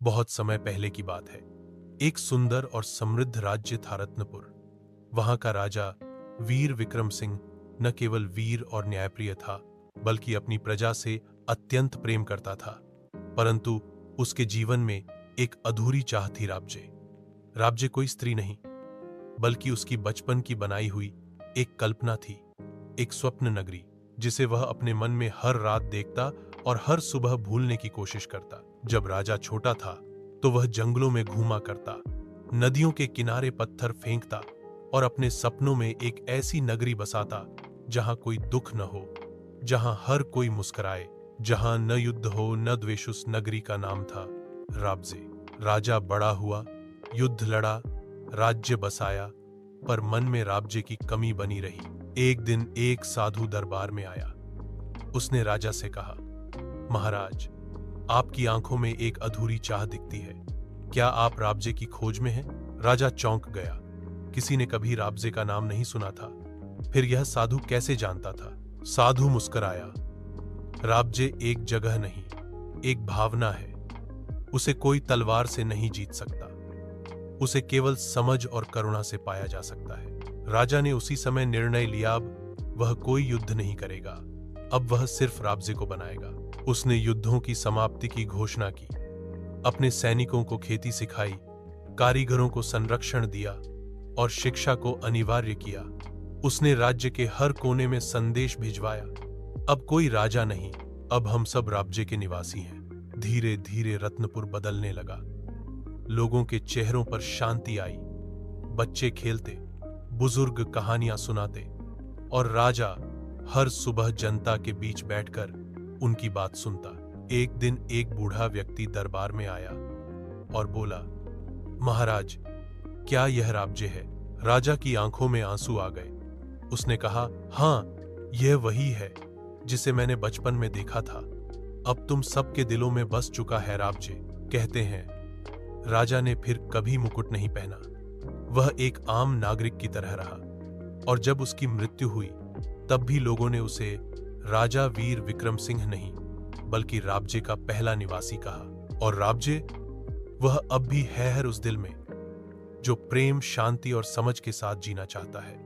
बहुत समय पहले की बात है। एक सुंदर और समृद्ध राज्य था रत्नपुर। वहां का राजा वीर विक्रम सिंह न केवल वीर और न्यायप्रिय था, बल्कि अपनी प्रजा से अत्यंत प्रेम करता था। परंतु उसके जीवन में एक अधूरी चाह थी, राज्य। राज्य कोई स्त्री नहीं, बल्कि उसकी बचपन की बनाई हुई एक कल्पना थी, एक स्वप्न नगरी जिसे वह अपने मन में हर रात देखता और हर सुबह भूलने की कोशिश करता। जब राजा छोटा था तो वह जंगलों में घूमा करता, नदियों के किनारे पत्थर फेंकता और अपने सपनों में एक ऐसी नगरी बसाता जहां कोई दुख न हो, जहां हर कोई मुस्कुराए, जहां न युद्ध हो न द्वेष। उस नगरी का नाम था राबजे। राजा बड़ा हुआ, युद्ध लड़ा, राज्य बसाया, पर मन में राबजे की कमी बनी रही। एक दिन एक साधु दरबार में आया। उसने राजा से कहा, महाराज, आपकी आंखों में एक अधूरी चाह दिखती है। क्या आप राबजे की खोज में हैं? राजा चौंक गया। किसी ने कभी राबजे का नाम नहीं सुना था, फिर यह साधु कैसे जानता था? साधु मुस्कुराया, राबजे एक जगह नहीं, एक भावना है। उसे कोई तलवार से नहीं जीत सकता, उसे केवल समझ और करुणा से पाया जा सकता है। राजा ने उसी समय निर्णय लिया, अब वह कोई युद्ध नहीं करेगा, अब वह सिर्फ राबजे को बनाएगा। उसने युद्धों की समाप्ति की घोषणा की, अपने सैनिकों को खेती सिखाई, कारीगरों को संरक्षण दिया और शिक्षा को अनिवार्य किया। उसने राज्य के हर कोने में संदेश भिजवाया, अब कोई राजा नहीं, अब हम सब राबजे के निवासी हैं। धीरे धीरे रत्नपुर बदलने लगा। लोगों के चेहरों पर शांति आई, बच्चे खेलते, बुजुर्ग कहानियां सुनाते और राजा हर सुबह जनता के बीच बैठकर उनकी बात सुनता। एक दिन एक बूढ़ा व्यक्ति दरबार में आया और बोला, महाराज, क्या यह राबजे है? राजा की आंखों में आंसू आ गए। उसने कहा, हां, यह वही है जिसे मैंने बचपन में देखा था। अब तुम सबके दिलों में बस चुका है राबजे। कहते हैं राजा ने फिर कभी मुकुट नहीं पहना, वह एक आम नागरिक की तरह रहा, और जब उसकी मृत्यु हुई तब भी लोगों ने उसे राजा वीर विक्रम सिंह नहीं, बल्कि राबजे का पहला निवासी कहा। और राबजे, वह अब भी है हर उस दिल में जो प्रेम, शांति और समझ के साथ जीना चाहता है।